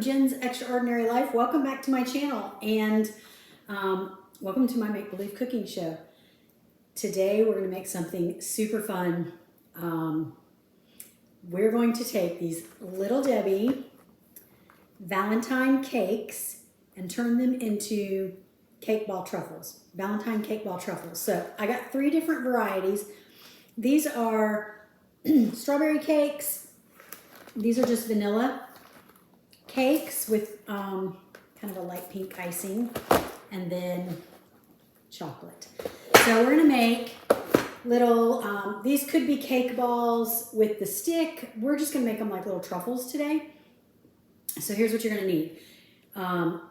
Jen's Extraordinary Life. Welcome back to my channel and welcome to my Make Believe Cooking Show. Today we're going to make something super fun. We're going to take these Little Debbie Valentine cakes and turn them into cake ball truffles, Valentine cake ball truffles. So I got 3 different varieties. These are strawberry cakes. These are just vanilla cakes with kind of a light pink icing, and then chocolate. So we're gonna make little, these could be cake balls with the stick. We're just gonna make them like little truffles today. So here's what you're gonna need. I'm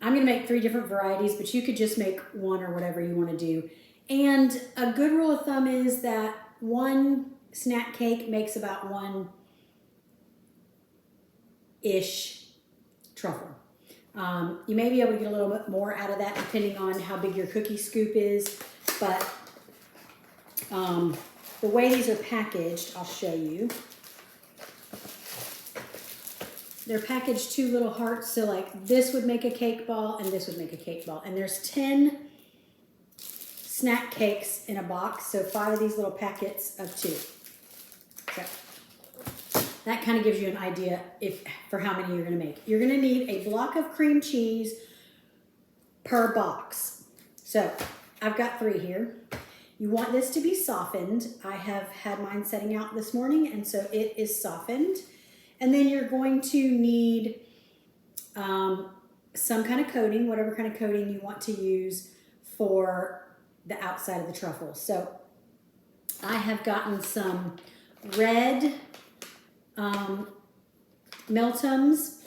gonna make 3 different varieties, but you could just make 1 or whatever you wanna do. And a good rule of thumb is that 1 snack cake makes about 1-ish truffle. You may be able to get a little bit more out of that depending on how big your cookie scoop is, but the way these are packaged, I'll show you. They're packaged 2 little hearts, so like this would make a cake ball and this would make a cake ball. And there's 10 snack cakes in a box, so 5 of these little packets of 2. So that kind of gives you an idea for how many you're gonna make. You're gonna need a block of cream cheese per box. So I've got 3 here. You want this to be softened. I have had mine setting out this morning, and so it is softened. And then you're going to need some kind of coating, whatever kind of coating you want to use for the outside of the truffle. So I have gotten some red Meltums.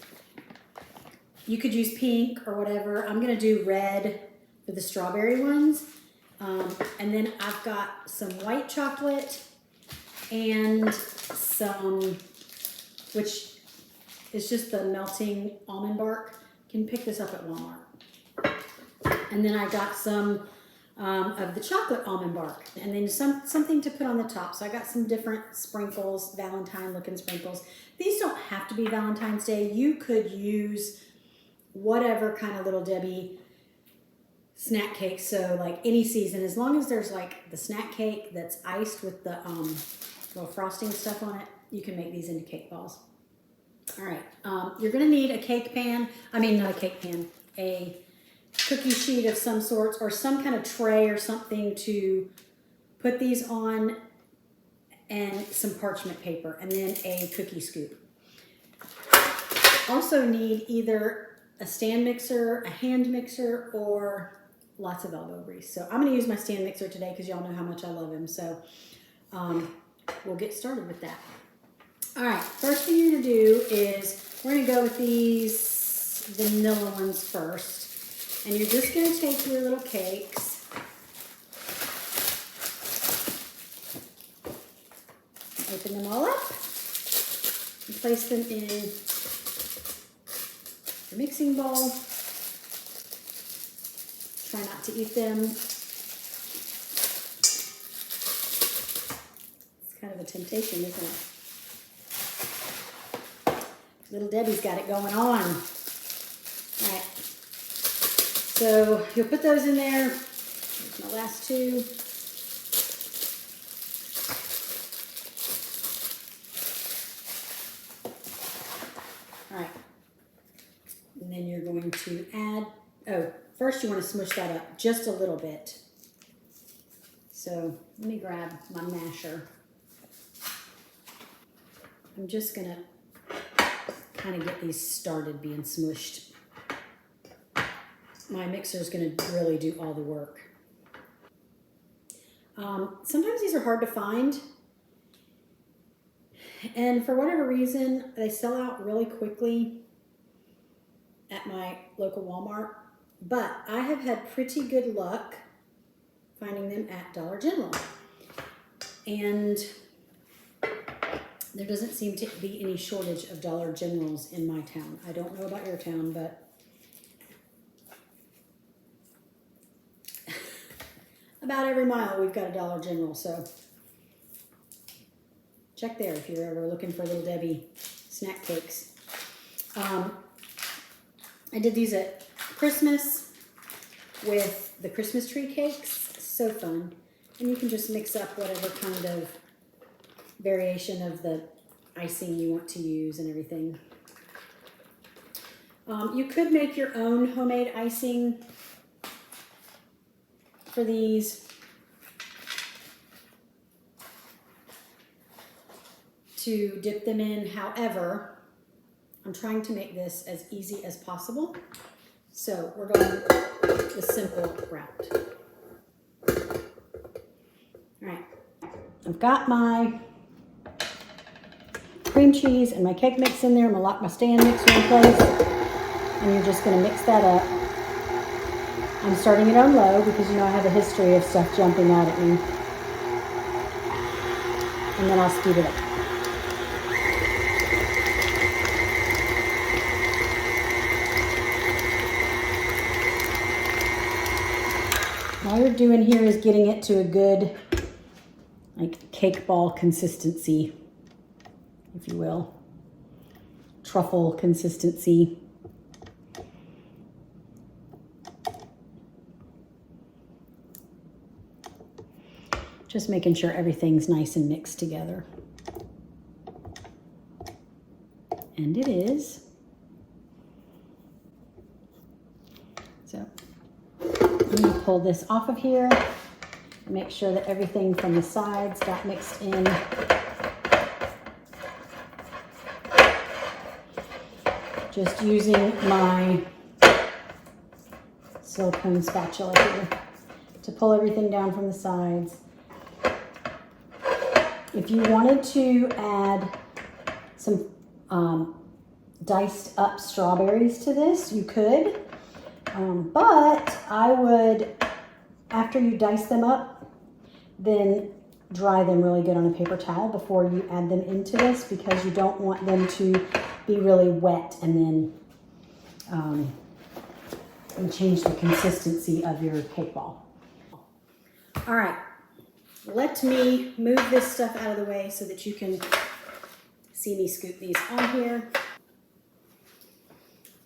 You could use pink or whatever. I'm gonna do red for the strawberry ones. And then I've got some white chocolate and some, which is just the melting almond bark. You can pick this up at Walmart. And then I got some of the chocolate almond bark, and then something to put on the top. So I got some different sprinkles, Valentine looking sprinkles. These don't have to be Valentine's Day. You could use whatever kind of Little Debbie snack cake. So like any season, as long as there's like the snack cake that's iced with the little frosting stuff on it, you can make these into cake balls. All right, you're gonna need a cake pan. I mean, not a cake pan, a cookie sheet of some sort or some kind of tray or something to put these on, and some parchment paper, and then a cookie scoop. Also need either a stand mixer, a hand mixer, or lots of elbow grease. So I'm gonna use my stand mixer today because y'all know how much I love him. So we'll get started with that. All right, first thing you're gonna do is we're gonna go with these vanilla ones first. And you're just going to take your little cakes, open them all up, and place them in the mixing bowl. Try not to eat them. It's kind of a temptation, isn't it? Little Debbie's got it going on. All right. So you'll put those in there. Here's my last 2. All right. And then you're going to add, first you want to smush that up just a little bit. So let me grab my masher. I'm just going to kind of get these started being smushed. My mixer is going to really do all the work. Sometimes these are hard to find, and for whatever reason, they sell out really quickly at my local Walmart, but I have had pretty good luck finding them at Dollar General, and there doesn't seem to be any shortage of Dollar Generals in my town. I don't know about your town, but about every mile we've got a Dollar General, so check there if you're ever looking for Little Debbie snack cakes. I did these at Christmas with the Christmas tree cakes. So fun. And you can just mix up whatever kind of variation of the icing you want to use and everything. You could make your own homemade icing for these. To dip them in. However, I'm trying to make this as easy as possible. So we're going the simple route. All right, I've got my cream cheese and my cake mix in there. I'm gonna lock my stand mixer in place. And you're just gonna mix that up. I'm starting it on low because you know I have a history of stuff jumping out at me. And then I'll speed it up. All you're doing here is getting it to a good, like, cake ball consistency, if you will. Truffle consistency. Just making sure everything's nice and mixed together. And it is. So I'm going to pull this off of here, make sure that everything from the sides got mixed in. Just using my silicone spatula here to pull everything down from the sides. If you wanted to add some diced up strawberries to this, you could. But I would, after you dice them up, then dry them really good on a paper towel before you add them into this, because you don't want them to be really wet and then change the consistency of your cake ball. All right, let me move this stuff out of the way so that you can see me scoop these on here.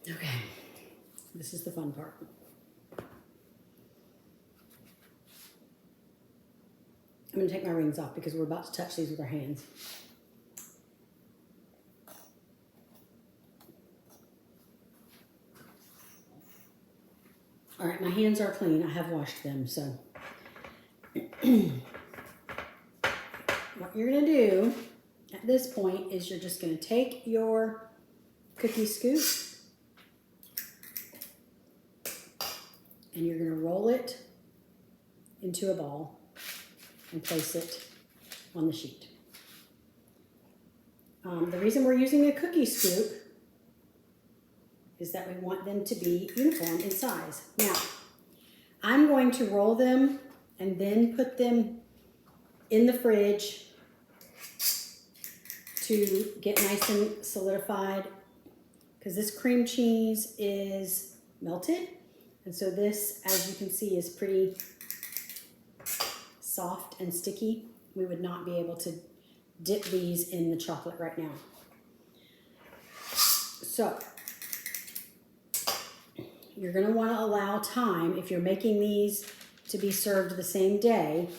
Okay. This is the fun part. I'm going to take my rings off because we're about to touch these with our hands. All right, my hands are clean. I have washed them, so. What you're going to do at this point is you're just going to take your cookie scoop and you're going to roll it into a ball and place it on the sheet. The reason we're using a cookie scoop is that we want them to be uniform in size. Now, I'm going to roll them and then put them in the fridge to get nice and solidified, because this cream cheese is melted. And so this, as you can see, is pretty soft and sticky. We would not be able to dip these in the chocolate right now. So you're going to want to allow time, if you're making these to be served the same day,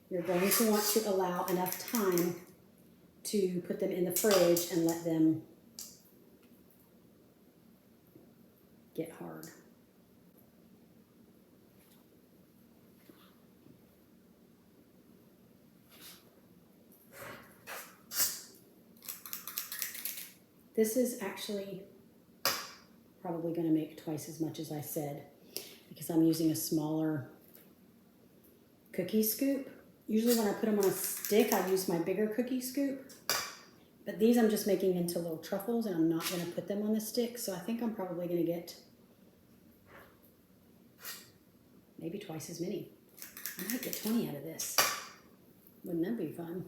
you're going to want to allow enough time to put them in the fridge and let them get hard. This is actually probably going to make twice as much as I said, because I'm using a smaller cookie scoop. Usually when I put them on a stick, I use my bigger cookie scoop. But these I'm just making into little truffles, and I'm not going to put them on the stick. So I think I'm probably going to get maybe twice as many. I might get 20 out of this. Wouldn't that be fun?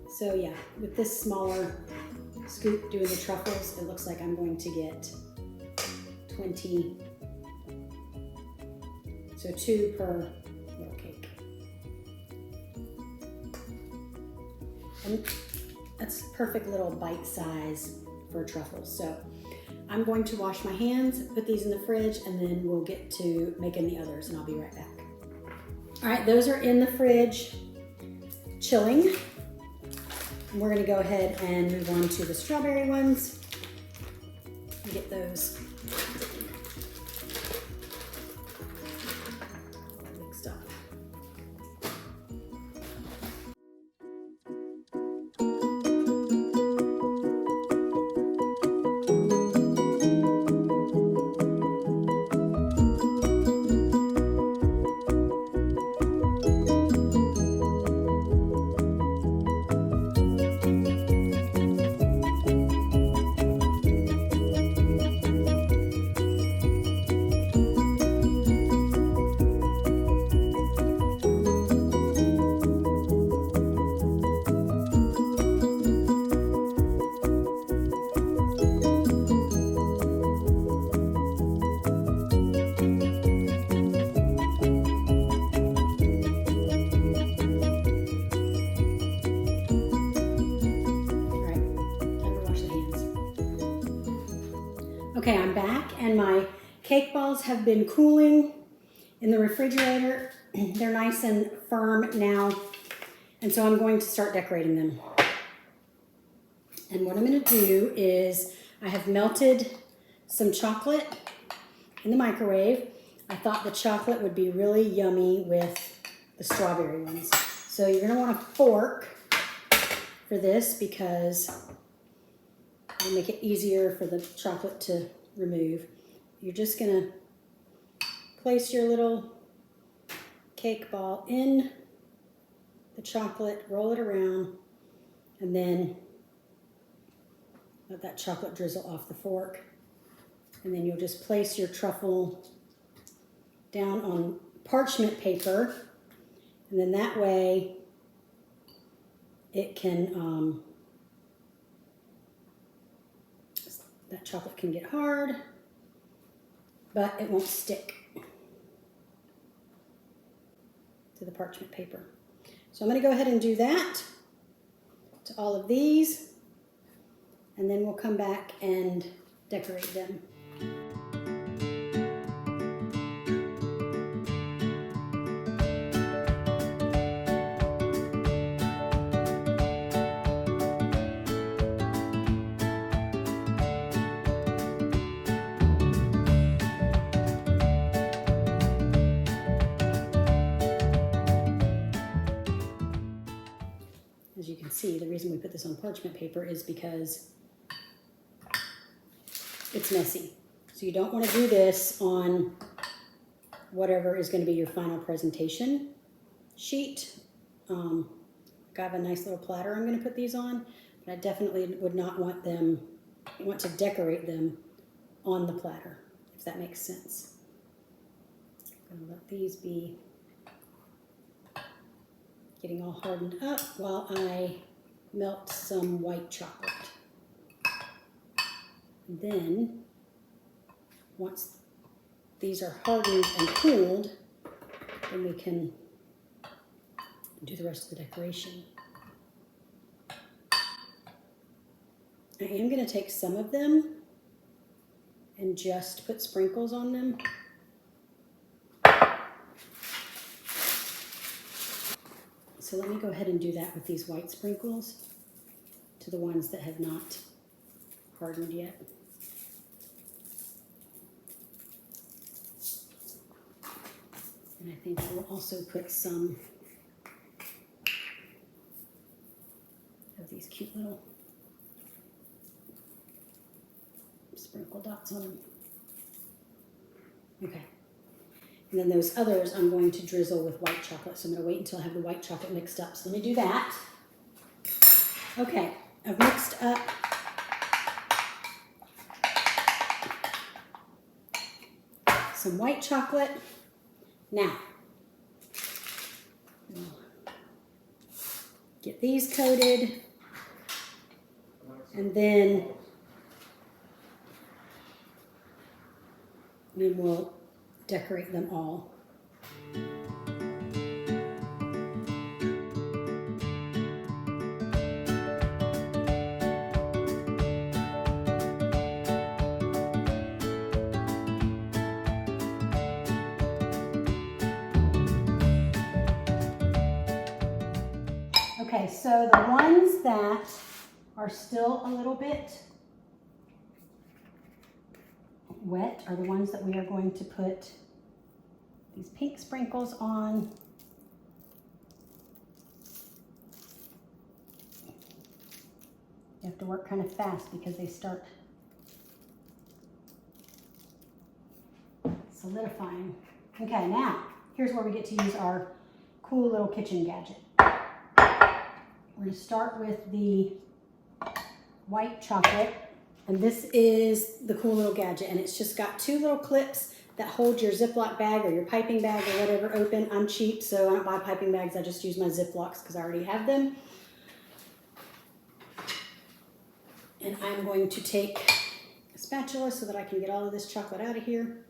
So yeah, with this smaller scoop doing the truffles, it looks like I'm going to get 20 So 2 per little cake. And that's perfect little bite size for truffles. So I'm going to wash my hands, put these in the fridge, and then we'll get to making the others, and I'll be right back. All right, those are in the fridge chilling. And we're gonna go ahead and move on to the strawberry ones and get those mixed up. Okay, I'm back and my cake balls have been cooling in the refrigerator. They're nice and firm now. And so I'm going to start decorating them. And what I'm gonna do is I have melted some chocolate in the microwave. I thought the chocolate would be really yummy with the strawberry ones. So you're gonna want a fork for this because it'll make it easier for the chocolate to remove. You're just gonna place your little cake ball in the chocolate, roll it around, and then let that chocolate drizzle off the fork. And then you'll just place your truffle down on parchment paper, and then that way it can, that chocolate can get hard, but it won't stick to the parchment paper. So I'm gonna go ahead and do that to all of these, and then we'll come back and decorate them. As you can see, the reason we put this on parchment paper is because it's messy. So you don't want to do this on whatever is going to be your final presentation sheet. I have a nice little platter I'm going to put these on, but I definitely would not want to decorate them on the platter, if that makes sense. I'm going to let these be getting all hardened up while I melt some white chocolate. And then, once these are hardened and cooled, then we can do the rest of the decoration. I am going to take some of them and just put sprinkles on them. So let me go ahead and do that with these white sprinkles to the ones that have not hardened yet. And I think I will also put some of these cute little sprinkle dots on them. Okay. And then those others I'm going to drizzle with white chocolate. So I'm going to wait until I have the white chocolate mixed up. So let me do that. Okay, I've mixed up some white chocolate. Now, we'll get these coated, and then we'll decorate them all Okay, so the ones that are still a little bit wet are the ones that we are going to put these pink sprinkles on. You have to work kind of fast because they start solidifying. Okay, now here's where we get to use our cool little kitchen gadget. We're going to start with the white chocolate, and this is the cool little gadget, and it's just got 2 little clips that hold your Ziploc bag or your piping bag or whatever open. I'm cheap, so I don't buy piping bags. I just use my Ziplocs because I already have them. And I'm going to take a spatula so that I can get all of this chocolate out of here.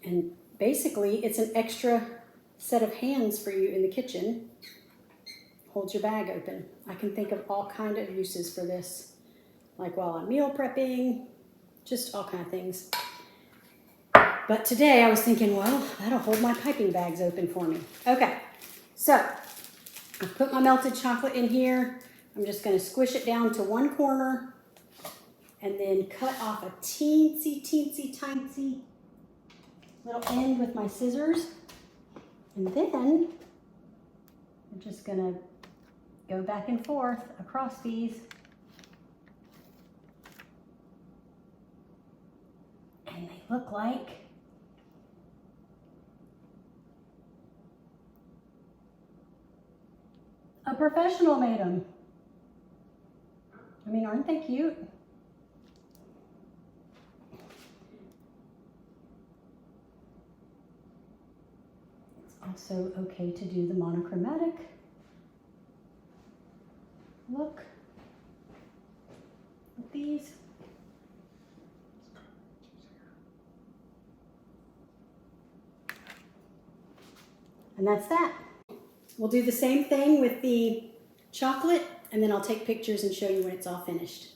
And basically, it's an extra set of hands for you in the kitchen. Holds your bag open. I can think of all kind of uses for this, like while I'm meal prepping, just all kind of things. But today I was thinking, well, that'll hold my piping bags open for me. Okay, so I put my melted chocolate in here. I'm just going to squish it down to one corner and then cut off a teensy, teensy, tiny little end with my scissors. And then I'm just going to go back and forth across these. And they look like a professional made them. I mean, aren't they cute? It's also okay to do the monochromatic look with these. And that's that. We'll do the same thing with the chocolate, and then I'll take pictures and show you when it's all finished.